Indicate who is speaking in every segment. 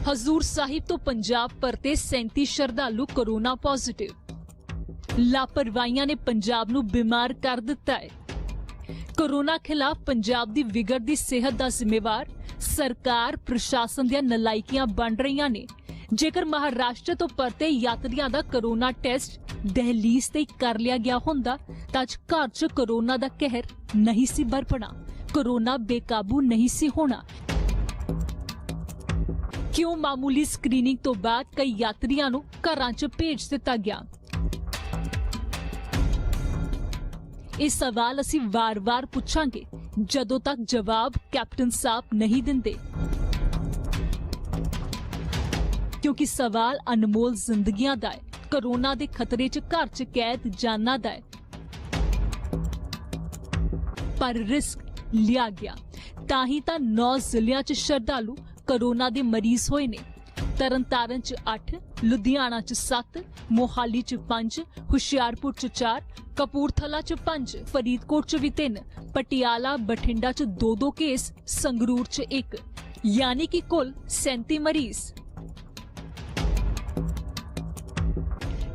Speaker 1: हजूर साहिब तो पंजाब परते 37 श्रद्धालु कोरोना पॉजिटिव। लापरवाहियां ने पंजाब नूं बीमार कर दिता है। कोरोना खिलाफ पंजाब दी विगड़दी सेहत दा जिम्मेवार सरकार प्रशासन दियां नलायकियां बन रहीआं ने। जेकर महाराष्ट्र तो परते यात्रियों दा कोरोना टेस्ट दहलीज ते कर लिया गया हुंदा तां अज घर च कोरोना दा कहर नहीं सी बरपना, कोरोना बेकाबू नहीं सी होना। क्यों मामूली स्क्रीनिंग तो बाद कई यात्रियों नूं घरां च भेज दिता गया? इस सवाल असी वार-वार पूछांगे जदों तक जवाब कैप्टन साहब नहीं दिंदे, क्योंकि सवाल अनमोल जिंदगियां दा है, कोरोना दे खतरे च घर च कैद जाना दा है। पर रिस्क लिया गया ताही तां 9 जिलियां च श्रद्धालु कोरोना दे मरीज होए ने। तरनतारन च 8, लुधियाना च 7, मोहाली च 5, हुशियारपुर च 4, कपूरथला च 5, फरीदकोट च भी 3, पटियाला बठिंडा च 2-2 केस, संगरूर च 1, यानी कि कुल 37 मरीज।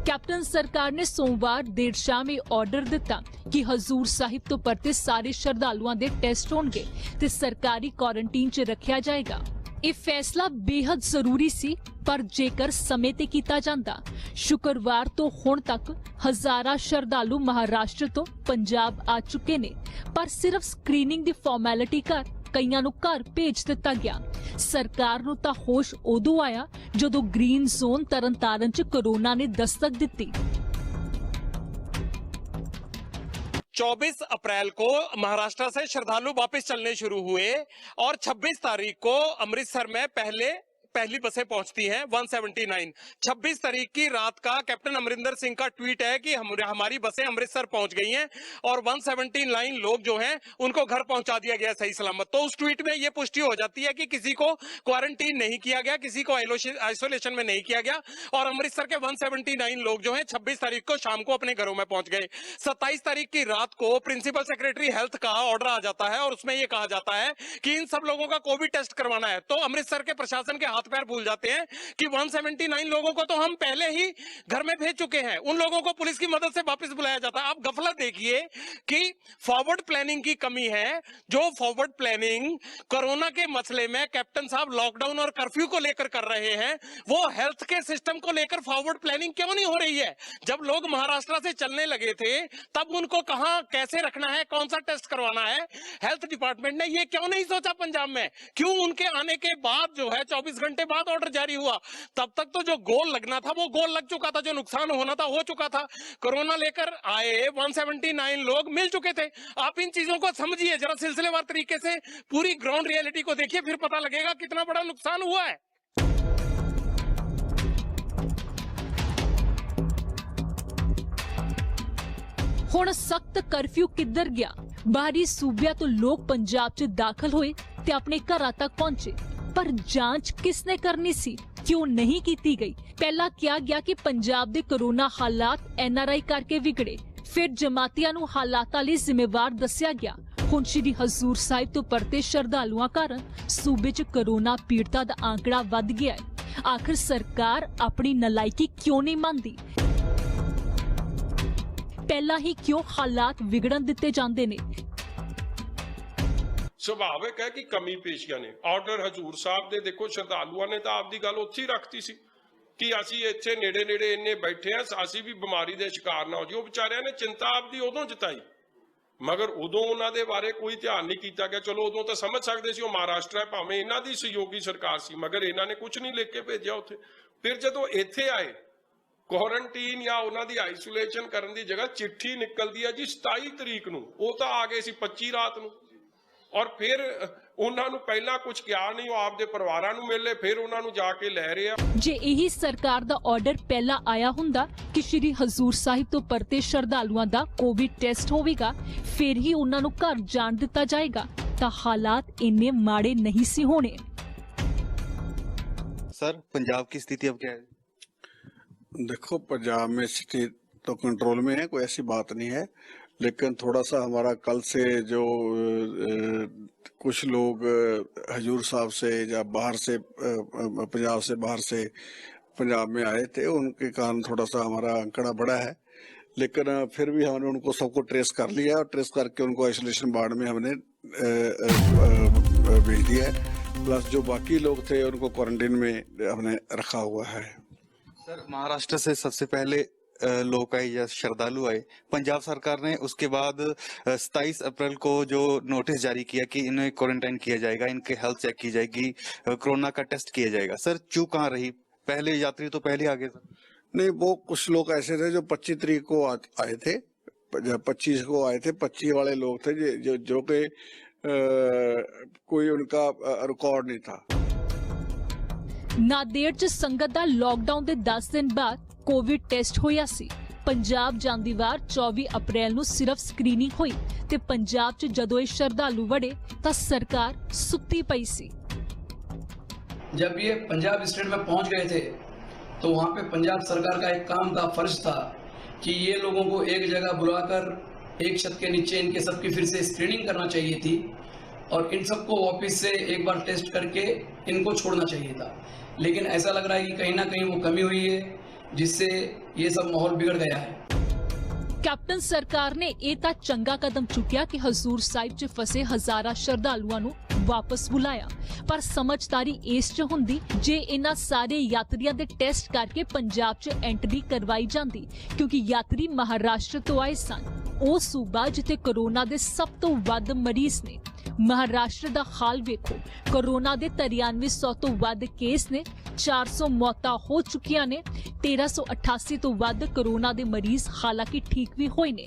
Speaker 1: कैप्टन सरकार ने सोमवार देर शाम ये ऑर्डर दिता कि हजूर साहिब तो परते सारे श्रद्धालुओं के टेस्ट होंगे ते सरकारी क्वारंटीन च रखा जाएगा। ये फैसला बेहद जरूरी सी, पर जेकर समय ते कीता जांदा शुक्रवार तो हुण तक हजारां श्रद्धालु महाराष्ट्र तो पंजाब आ चुके ने, पर सिर्फ स्क्रीनिंग दी फॉर्मैलिटी कर कईयां नूं घर भेज दिता गया। सरकार नूं तां होश उदों आया जदों ग्रीन जोन तरनतारन च कोरोना ने दस्तक दित्ती।
Speaker 2: 24 अप्रैल को महाराष्ट्र से श्रद्धालु वापस चलने शुरू हुए और 26 तारीख को अमृतसर में पहली बसें पहुंचती हैं 179। 26 तारीख की रात का कैप्टन अमरिंदर सिंह का ट्वीट है कि हमारी बसें अमृतसर पहुंच गई हैं और 179 लोग जो हैं उनको घर पहुंचा दिया गया सही सलामत। तो उस ट्वीट में यह पुष्टि हो जाती है कि किसी को क्वारंटीन नहीं किया गया, किसी को आइसोलेशन में नहीं किया गया और अमृतसर के 179 लोग जो हैं 26 तारीख को शाम को अपने घरों में पहुंच गए। 27 तारीख की रात को प्रिंसिपल सेक्रेटरी हेल्थ का ऑर्डर आ जाता है और उसमें यह कहा जाता है कि इन सब लोगों का कोविड टेस्ट करवाना है। तो अमृतसर के प्रशासन के पैर भूल जाते हैं कि 179 लोगों को तो हम पहले ही घर में भेज चुके हैं, उन लोगों को पुलिस की मदद से वापस बुलाया जाता है। आप गफलत देखिए कि फॉरवर्ड प्लानिंग की कमी है। जो फॉरवर्ड प्लानिंग कोरोना के मसले में कैप्टन साहब लॉकडाउन और कर्फ्यू को लेकर कर रहे हैं, वो हेल्थ के सिस्टम को लेकर फॉरवर्ड प्लानिंग क्यों नहीं हो रही है? जब लोग महाराष्ट्र से चलने लगे थे तब उनको कहां कैसे रखना है, कौन सा टेस्ट करवाना है, हेल्थ डिपार्टमेंट ने ये क्यों नहीं सोचा पंजाब में? क्यों उनके आने के बाद जो है 24 घंटे बाद ऑर्डर जारी हुआ? तब तक तो जो गोल लगना था वो गोल लग चुका था, जो नुकसान होना था हो चुका था। कोरोना लेकर आए 179 लोग मिल चुके थे। आप इन चीजों को समझिए, जरा सिलसिलेवार तरीके से पूरी ग्राउंड रियलिटी को देखिए, फिर पता लगेगा कितना बड़ा नुकसान हुआ है।
Speaker 1: हुण सख्त कर्फ्यू किधर गया? बाहरी सूबिया तो लोग पंजाब च दाखिल होए ते अपने घरां तक पहुंचे, पर जांच किसने करनी सी? क्यों नहीं की गई? पहला क्या गया कि पंजाब दे कोरोना हालात NRI करके बिगड़े, फिर जमातियां नूं हालातां लई जिम्मेवार दस्सिया गया। हुण श्री हजूर साहिब तो परते श्रद्धालुआं कारण सूबे च कोरोना पीड़तां दा आंकड़ा वध गया है। आखिर सरकार अपनी नलायकी क्यों नहीं मानदी? पहला ही क्यों हालात विगड़न दिते जांदे ने?
Speaker 3: ਸੁਭਾਵਿਕ ਹੈ ਕਿ ਕਮੀ ਪੇਸ਼ੀਆਂ ਨੇ। ਆਰਡਰ ਹਜੂਰ ਸਾਹਿਬ ਦੇ ਦੇਖੋ ਸ਼ਰਧਾਲੂਆਂ ਨੇ ਤਾਂ ਆਪਦੀ ਗੱਲ ਉੱਥੇ ਹੀ ਰੱਖਤੀ ਸੀ ਕਿ ਅਸੀਂ ਇੱਥੇ ਨੇੜੇ ਨੇੜੇ ਇੰਨੇ ਬੈਠੇ ਆ, ਅਸੀਂ ਵੀ ਬਿਮਾਰੀ ਦੇ ਸ਼ਿਕਾਰ ਨਾ ਹੋ ਜੀ। ਉਹ ਵਿਚਾਰਿਆਂ ਨੇ ਚਿੰਤਾ ਆਪਦੀ ਉਦੋਂ ਜਤਾਈ, ਮਗਰ ਉਦੋਂ ਉਹਨਾਂ ਦੇ ਬਾਰੇ ਕੋਈ ਧਿਆਨ ਨਹੀਂ ਕੀਤਾ ਗਿਆ। ਚਲੋ ਉਦੋਂ ਤਾਂ ਸਮਝ ਸਕਦੇ ਸੀ ਉਹ ਮਹਾਰਾਸ਼ਟਰ ਹੈ, ਭਾਵੇਂ ਇਹਨਾਂ ਦੀ ਸਹਿਯੋਗੀ ਸਰਕਾਰ ਸੀ, ਮਗਰ ਇਹਨਾਂ ਨੇ ਕੁਝ ਨਹੀਂ ਲਿਖ ਕੇ ਭੇਜਿਆ ਉੱਥੇ। ਫਿਰ ਜਦੋਂ ਇੱਥੇ ਆਏ क्वारंटीन या उन्होंने आइसोलेशन करने की जगह चिट्ठी निकलती है जी 27 तरीक नूं, वो तो आ गए सी 25 रात नूं, और फिर उन्होंने पहला कुछ क्या नहीं, वो आपदे परिवारां नूं मिले, फिर उन्होंने जाके लै रहे आ।
Speaker 1: जे यही सरकार दा ऑर्डर पहला आया हुंदा कि श्री हजूर साहिब तो परते श्रद्धालुआं दा कोविड टेस्ट होवेगा, फिर ही उन्हां नूं घर जाण दिता जाएगा, तां हालात इन्ने माड़े नहीं सी होने।
Speaker 4: सर, पंजाब की स्थिति अब क्या है?
Speaker 5: देखो, पंजाब में स्थिति तो कंट्रोल में है, कोई ऐसी बात नहीं है, लेकिन थोड़ा सा हमारा कल से जो कुछ लोग हजूर साहब से या बाहर से पंजाब से बाहर से पंजाब में आए थे, उनके कारण थोड़ा सा हमारा आंकड़ा बढ़ा है। लेकिन फिर भी हमने उनको सबको ट्रेस कर लिया और ट्रेस करके उनको आइसोलेशन वार्ड में हमने भेज दिया है। प्लस जो बाकी लोग थे उनको क्वारंटीन में हमने रखा हुआ है।
Speaker 4: सर, महाराष्ट्र से सबसे पहले लोग आए या श्रद्धालु आए, पंजाब सरकार ने उसके बाद 27 अप्रैल को जो नोटिस जारी किया कि इन्हें क्वारंटाइन किया जाएगा, इनके हेल्थ चेक की जाएगी, कोरोना का टेस्ट किया जाएगा। सर, चूक कहाँ रही? पहले यात्री तो पहले आ गए सर।
Speaker 5: नहीं, वो कुछ लोग ऐसे थे जो 25 तारीख को आए थे, 25 को आए थे। 25 वाले लोग थे जो कि कोई उनका रिकॉर्ड नहीं था।
Speaker 1: ਨਾਂਦੇੜ 'ਚ ਸੰਗਤ ਦਾ ਲੋਕਡਾਊਨ ਦੇ 10 ਦਿਨ ਬਾਅਦ ਕੋਵਿਡ ਟੈਸਟ ਹੋਇਆ ਸੀ। ਪੰਜਾਬ ਜਾਂਦੀ ਵਾਰ 24 ਅਪ੍ਰੈਲ ਨੂੰ ਸਿਰਫ ਸਕਰੀਨਿੰਗ ਹੋਈ ਤੇ ਪੰਜਾਬ 'ਚ ਜਦੋਂ ਇਹ ਸ਼ਰਧਾਲੂ ਵੜੇ ਤਾਂ ਸਰਕਾਰ ਸੁੱਤੀ ਪਈ ਸੀ।
Speaker 6: जब ये पंजाब स्टेट में पहुंच गए थे तो वहां पे पंजाब सरकार का एक काम था, फर्ज था कि ये लोगों को एक जगह बुलाकर एक छत के नीचे इनके सबकी फिर से स्क्रीनिंग करना चाहिए थी और इन सबको वापस से एक बार टेस्ट करके इनको छोड़ना चाहिए था। लेकिन ऐसा लग रहा है कि कहीं ना कहीं वो कमी हुई है, जिससे ये सब माहौल बिगड़ गया है।
Speaker 1: ਕੈਪਟਨ ਸਰਕਾਰ ਨੇ ਇਹ ਤਾਂ ਚੰਗਾ ਕਦਮ ਚੁੱਕਿਆ ਕਿ ਹਜ਼ੂਰ ਸਾਹਿਬ 'ਚ ਫਸੇ ਹਜ਼ਾਰਾਂ ਸ਼ਰਧਾਲੂਆਂ ਨੂੰ ਵਾਪਸ ਬੁਲਾਇਆ, ਪਰ ਸਮਝਦਾਰੀ ਇਸ 'ਚ ਹੁੰਦੀ ਜੇ ਇਹਨਾਂ ਸਾਰੇ ਯਾਤਰੀਆਂ ਦੇ ਟੈਸਟ ਕਰਕੇ ਪੰਜਾਬ 'ਚ ਐਂਟਰੀ ਕਰਵਾਈ ਜਾਂਦੀ, ਕਿਉਂਕਿ ਯਾਤਰੀ ਮਹਾਰਾਸ਼ਟਰ ਤੋਂ ਆਏ ਸਨ, ਉਹ ਸੂਬਾ ਜਿੱਥੇ ਕੋਰੋਨਾ ਦੇ ਸਭ ਤੋਂ ਵੱਧ ਮਰੀਜ਼ ਨੇ। ਮਹਾਰਾਸ਼ਟਰ ਦਾ ਹਾਲ ਵੇਖੋ, ਕੋਰੋਨਾ ਦੇ 9300 ਤੋਂ ਵੱਧ ਕੇਸ ਨੇ, 400 ਮੌਤਾਂ ਹੋ ਚੁੱਕੀਆਂ ਨੇ, 1388 ਤੋਂ ਵੱਧ ਕੋਰੋਨਾ ਦੇ ਮਰੀਜ਼ ਹਾਲਾਂਕਿ ਠੀਕ ਵੀ ਹੋਏ ਨੇ।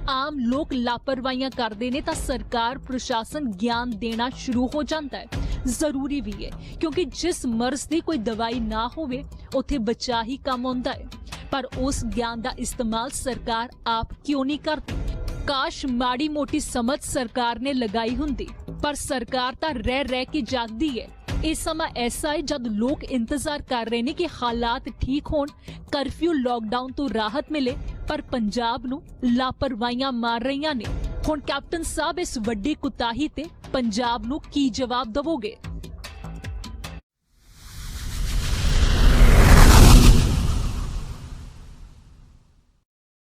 Speaker 1: ਆਮ ਲੋਕ ਲਾਪਰਵਾਹੀਆਂ ਕਰਦੇ ਨੇ ਤਾਂ ਸਰਕਾਰ ਪ੍ਰਸ਼ਾਸਨ ਗਿਆਨ ਦੇਣਾ ਸ਼ੁਰੂ ਹੋ ਜਾਂਦਾ ਹੈ। ਜ਼ਰੂਰੀ ਵੀ ਹੈ, ਕਿਉਂਕਿ ਜਿਸ ਮਰਜ਼ ਦੀ ਕੋਈ ਦਵਾਈ ਨਾ ਹੋਵੇ ਉੱਥੇ ਬਚਾਅ ਹੀ ਕੰਮ ਆਉਂਦਾ ਹੈ, ਪਰ ਉਸ ਗਿਆਨ ਦਾ ਇਸਤੇਮਾਲ ਸਰਕਾਰ ਆਪ ਕਿਉਂ ਨਹੀਂ ਕਰਦੀ? ਕਾਸ਼ ਮਾੜੀ ਮੋਟੀ ਸਮਝ ਸਰਕਾਰ ਨੇ ਲਗਾਈ ਹੁੰਦੀ, ਪਰ ਸਰਕਾਰ ਤਾਂ ਰਹਿ ਕੇ ਜਾਗਦੀ ਹੈ। ਇਹ ਸਮਾਂ ਐਸਾ ਹੈ ਜਦ ਲੋਕ ਇੰਤਜ਼ਾਰ ਕਰ ਰਹੇ ਨੇ ਕਿ ਹਾਲਾਤ ਠੀਕ ਹੋਣ, ਕਰਫਿਊ ਲਾਕਡਾਊਨ ਤੋਂ ਰਾਹਤ ਮਿਲੇ, ਪਰ ਪੰਜਾਬ ਨੂੰ ਲਾਪਰਵਾਹੀਆਂ ਮਾਰ ਰਹੀਆਂ ਨੇ। ਹੁਣ ਕੈਪਟਨ ਸਾਹਿਬ ਇਸ ਵੱਡੀ ਕੁਤਾਹੀ ਤੇ ਪੰਜਾਬ ਨੂੰ ਕੀ ਜਵਾਬ ਦੇਵੋਗੇ?